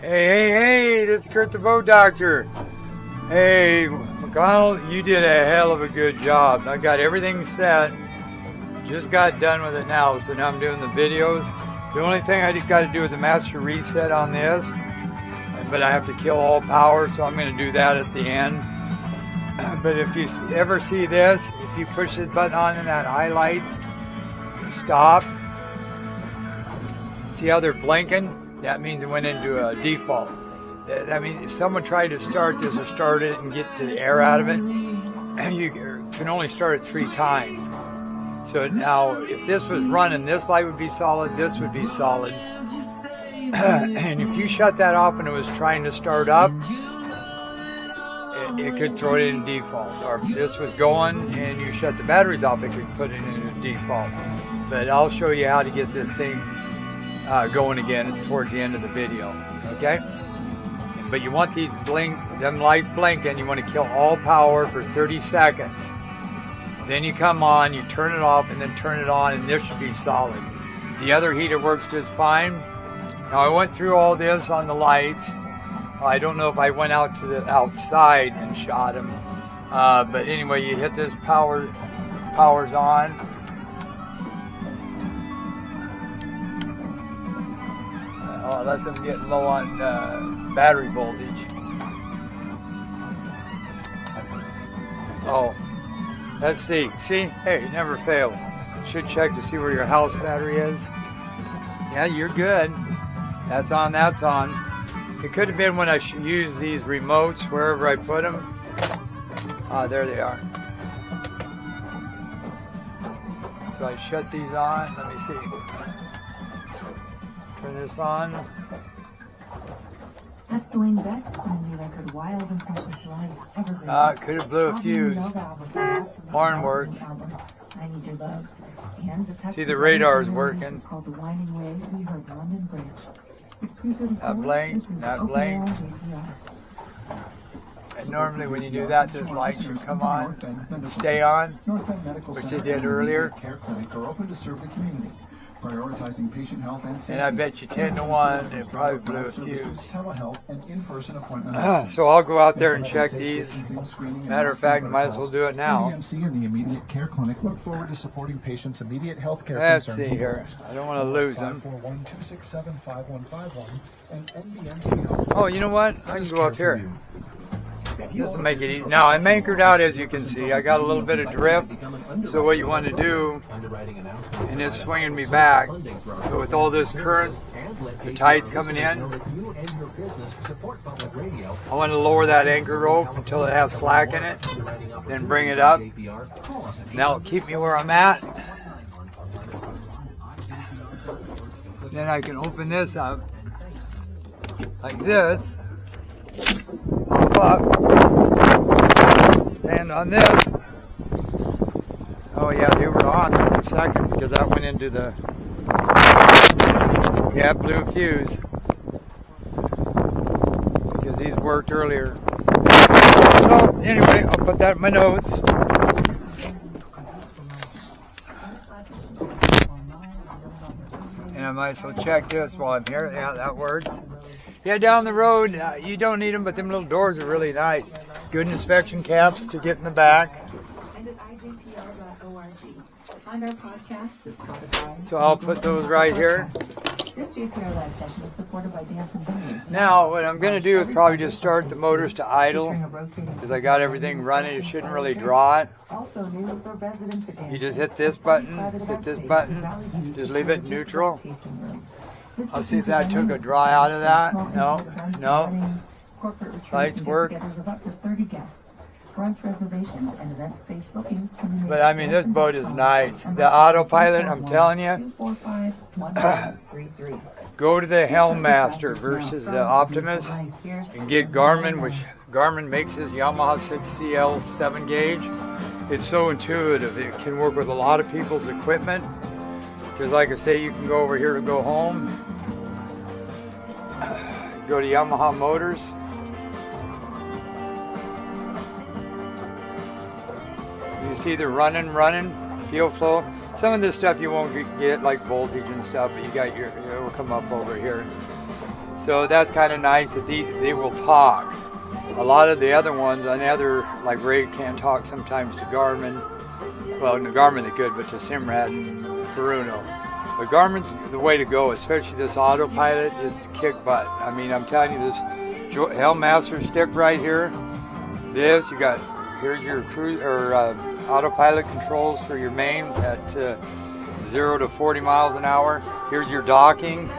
Hey, this is Kurt the Boat Doctor. Hey, McConnell, you did a hell of a good job. I got everything set. Just got done with it now, so now I'm doing the videos. The only thing I got to do is a master reset on this, but I have to kill all power, so I'm going to do that at the end. But if you ever see this, if you push this button on and that highlights, stop. See how they're blinking? That means it went into a default. That means if someone tried to start this or start it and get the air out of it, you can only start it 3 times. So now, if this was running, this light would be solid, this would be solid. And if you shut that off and it was trying to start up, it could throw it in default. Or if this was going and you shut the batteries off, it could put it in a default. But I'll show you how to get this thing going again towards the end of the video, okay? But you want them lights blinking. You want to kill all power for 30 seconds. Then you come on, you turn it off, and then turn it on, and this should be solid. The other heater works just fine. Now I went through all this on the lights. I don't know if I went out to the outside and shot them, but anyway, you hit this power's on. Unless I'm getting low on battery voltage. Oh, let's see. See? Hey, it never fails. Should check to see where your house battery is. Yeah, you're good. That's on, that's on. It could have been when I used these remotes wherever I put them. There they are. So I shut these on. Let me see. Turn this on. That's Dwayne Beck's only record, Wild and Precious Life. Could have blew a fuse. Horn works. I Need Your Love. And see, the radar is working. It's called The Winding Way. We heard London Bridge. It's 2:34. Not blank, not blank. And normally when you do that, those lights will come on and stay on, which they did earlier. Prioritizing patient health and safety. And I bet you 10 to 1, it probably blew a fuse. So I'll go out there and check these. Matter of fact, might as well do it now. NBMC and the Immediate Care Clinic look forward to supporting patients' immediate health care Let's concerns. see here. I don't want to lose them. 541-267-5151 and NBMC. Oh, you know what? I can go up here. This will make it easy. Now, I'm anchored out, as you can see. I got a little bit of drift. So what you want to do, and it's swinging me back. So with all this current, the tide's coming in, I want to lower that anchor rope until it has slack in it. Then bring it up. That'll keep me where I'm at. Then I can open this up like this. Up, stand on this. Oh yeah, they were on for a second because that went into the, yeah, blew a fuse because these worked earlier. So anyway, I'll put that in my notes. And I might as well check this while I'm here. Yeah, that worked. Yeah, down the road, you don't need them, but them little doors are really nice. Good inspection caps to get in the back. And at ijpl.org. Find our podcasts, the Spotify. So I'll put those right here. This JPR Live session is supported by Dance and Vineyards. Now, what I'm going to do is probably just start the motors to idle because I got everything running. You shouldn't really draw it. Also new for residents at You just hit this button, just leave it neutral. I'll see if that took a draw out of that. No. Lights work. But I mean, this boat is nice. The autopilot, I'm telling you, go to the Helmmaster versus the Optimus and get Garmin, which Garmin makes his Yamaha 6CL 7 gauge. It's so intuitive. It can work with a lot of people's equipment. Because like I say, you can go over here to go home. Go to Yamaha Motors. You see the running, fuel flow. Some of this stuff you won't get, like voltage and stuff, but you got it will come up over here. So that's kind of nice that they will talk. A lot of the other ones, on the other, like Ray can't talk sometimes to Garmin. Well, in the Garmin they could, but to Simrad and Furuno. But Garmin's the way to go, especially this autopilot. It's kick butt. I mean, I'm telling you, this Helmmaster stick right here. This, you got, here's your cruise or autopilot controls for your main at 0 to 40 miles an hour. Here's your docking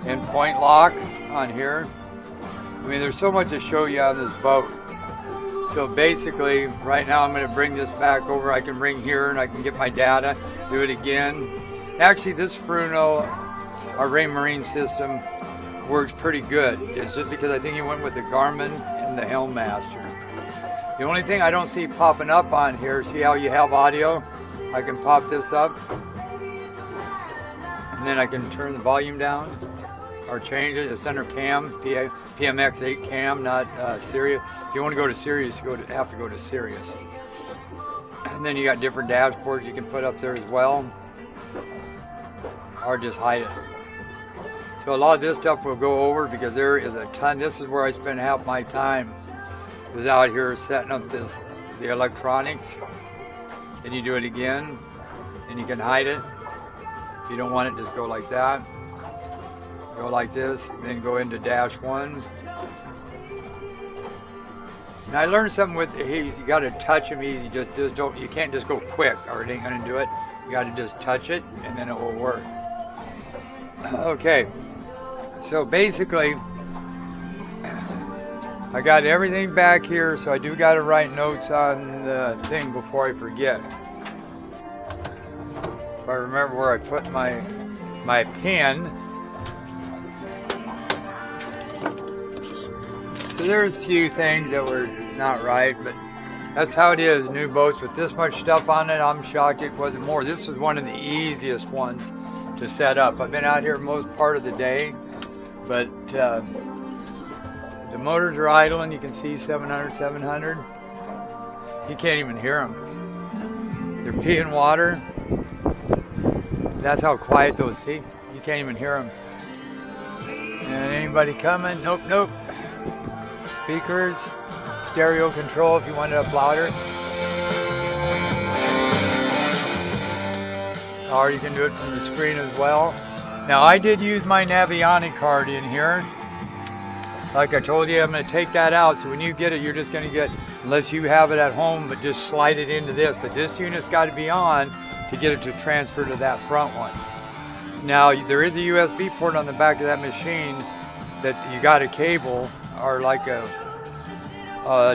and point lock on here. I mean, there's so much to show you on this boat. So basically, right now I'm going to bring this back over. I can bring here and I can get my data, do it again. Actually, this Furuno, our Ray Marine system, works pretty good. It's just because I think he went with the Garmin and the Helmmaster. The only thing I don't see popping up on here, see how you have audio? I can pop this up. And then I can turn the volume down or change it to center cam, PMX 8 cam, not Sirius. If you want to go to Sirius, you have to go to Sirius. And then you got different dashboards you can put up there as well, or just hide it. So a lot of this stuff we'll go over because there is a ton. This is where I spend half my time, is out here setting up the electronics. Then you do it again, and you can hide it. If you don't want it, just go like that. Go like this, then go into dash 1. And I learned something with these. You got to touch them easy. Just don't. You can't just go quick, or it ain't gonna do it. You got to just touch it, and then it will work. Okay. So basically, I got everything back here. So I do got to write notes on the thing before I forget. If I remember where I put my pen. So there's a few things that were not right, but that's how it is, new boats with this much stuff on it. I'm shocked it wasn't more. This was one of the easiest ones to set up. I've been out here most part of the day, but the motors are idling. You can see 700. You can't even hear them. They're peeing water. That's how quiet those seats. You can't even hear them. And anybody coming? Nope. Speakers, stereo control if you want it up louder. Or you can do it from the screen as well. Now I did use my Navionic card in here. Like I told you, I'm going to take that out. So when you get it, you're just going to get, unless you have it at home, but just slide it into this. But this unit's got to be on to get it to transfer to that front one. Now there is a USB port on the back of that machine that you got a cable or like a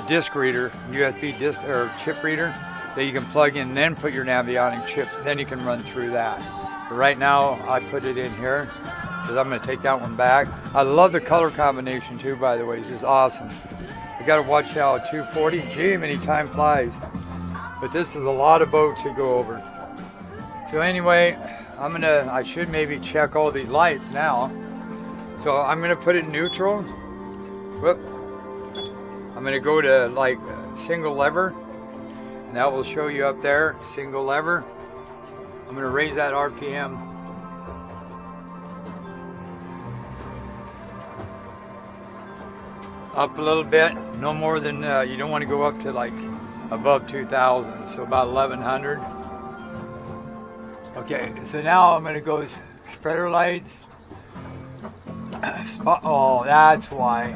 disc reader, USB disc or chip reader that you can plug in, then put your Navionic chips, then you can run through that. But right now I put it in here because I'm going to take that one back. I love the color combination too, by the way. It's just awesome. You got to watch how 240, gee, many time flies. But this is a lot of boats to go over. So anyway, I should maybe check all these lights now. So I'm going to put it in neutral. Whoop. I'm going to go to like single lever, and that will show you up there, single lever. I'm going to raise that RPM. Up a little bit, no more than, you don't want to go up to like above 2,000, so about 1,100. Okay, so now I'm going to go spreader lights. Oh, that's why.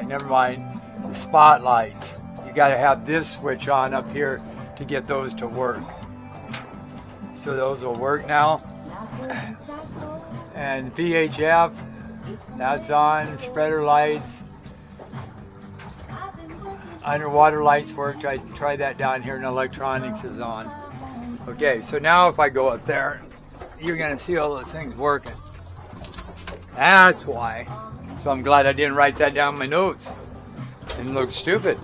Never mind. The spotlights. You got to have this switch on up here to get those to work. So those will work now. And VHF, that's on. Spreader lights. Underwater lights work. I tried that down here, and electronics is on. Okay, so now if I go up there, you're going to see all those things working. That's why. So I'm glad I didn't write that down in my notes. Didn't look stupid.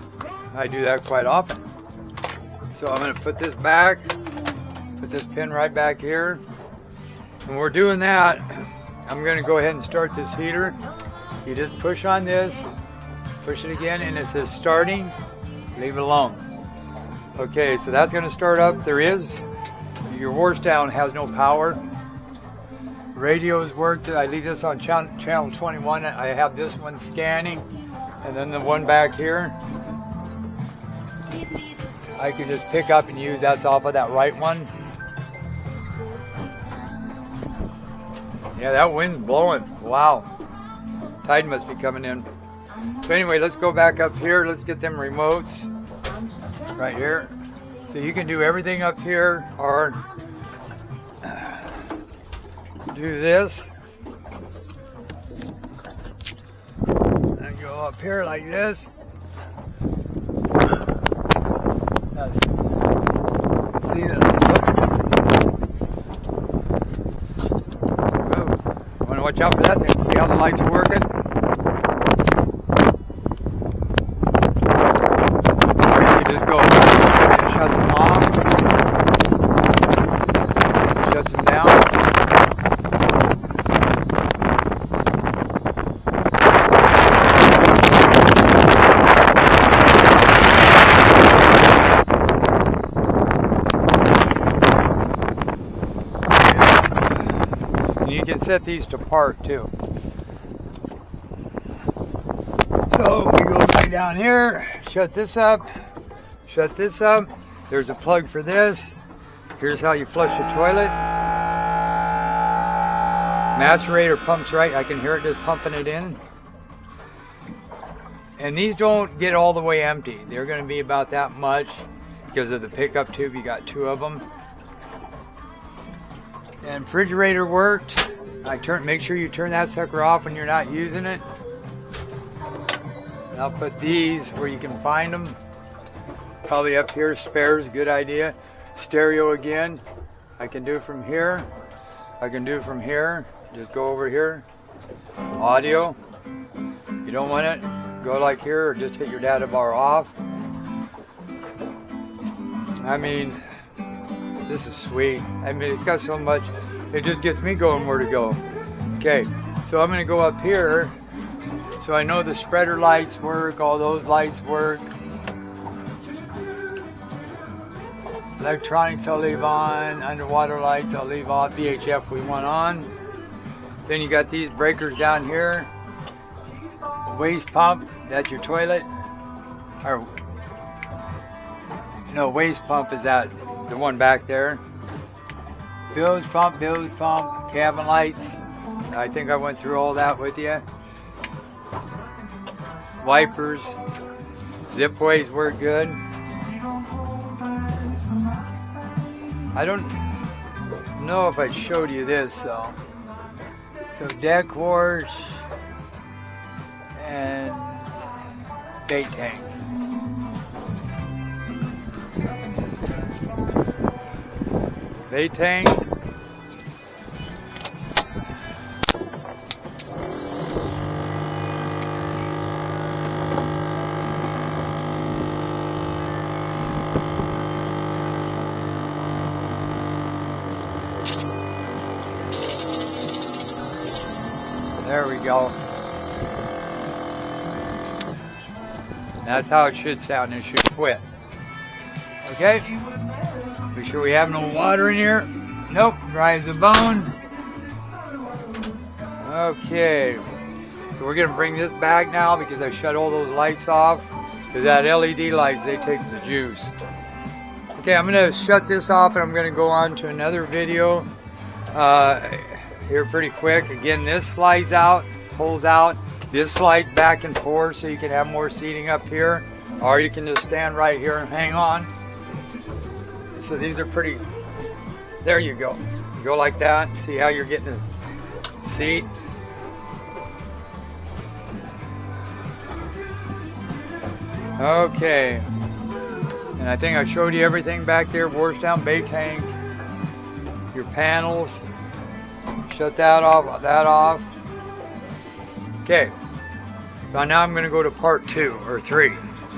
I do that quite often. So I'm going to put this back, put this pin right back here. When we're doing that, I'm going to go ahead and start this heater. You just push on this, push it again, and it says starting, leave it alone. Okay, so that's going to start up. Your wash down has no power. Radios work. I leave this on channel 21. I have this one scanning, and then the one back here I can just pick up and use. That's off of that right one. Yeah, that wind's blowing. Wow. Tide must be coming in. So anyway, let's go back up here. Let's get them remotes right here. So you can do everything up here, or do this. And go up here like this. See that? I want to watch out for that thing. See how the lights are working? You just go and shut them off, shut them down. You can set these to park too. So we go right down here, shut this up, shut this up. There's a plug for this. Here's how you flush the toilet. Macerator pumps right. I can hear it just pumping it in. And these don't get all the way empty. They're going to be about that much because of the pickup tube. You got 2 of them. And refrigerator worked. Make sure you turn that sucker off when you're not using it. And I'll put these where you can find them. Probably up here, spares, good idea. Stereo again. I can do from here. I can do from here. Just go over here. Audio. You don't want it, go like here, or just hit your data bar off. I mean, this is sweet. I mean, it's got so much. It just gets me going where to go. Okay, so I'm going to go up here. So I know the spreader lights work, all those lights work. Electronics I'll leave on, underwater lights I'll leave off, VHF we want on. Then you got these breakers down here. Waste pump, that's your toilet. Or, no, waste pump is that, the one back there. Bilge pump, cabin lights. I think I went through all that with you. Wipers, zipways work good. I don't know if I showed you this though. So deck wash and bait tank. Bait tank. There we go. That's how it should sound. It should quit. Okay. Make sure we have no water in here. Nope. Dry as a bone. Okay. So we're going to bring this back now because I shut all those lights off. Because that LED lights, they take the juice. Okay, I'm going to shut this off and I'm going to go on to another video. Here pretty quick. Again, this slides out, pulls out. This slides back and forth so you can have more seating up here. Or you can just stand right here and hang on. So these are pretty, there you go. You go like that. See how you're getting the seat. Okay. And I think I showed you everything back there. Wash down bait tank. Your panels. Shut that off, that off. Okay, so now I'm going to go to part 2 or 3.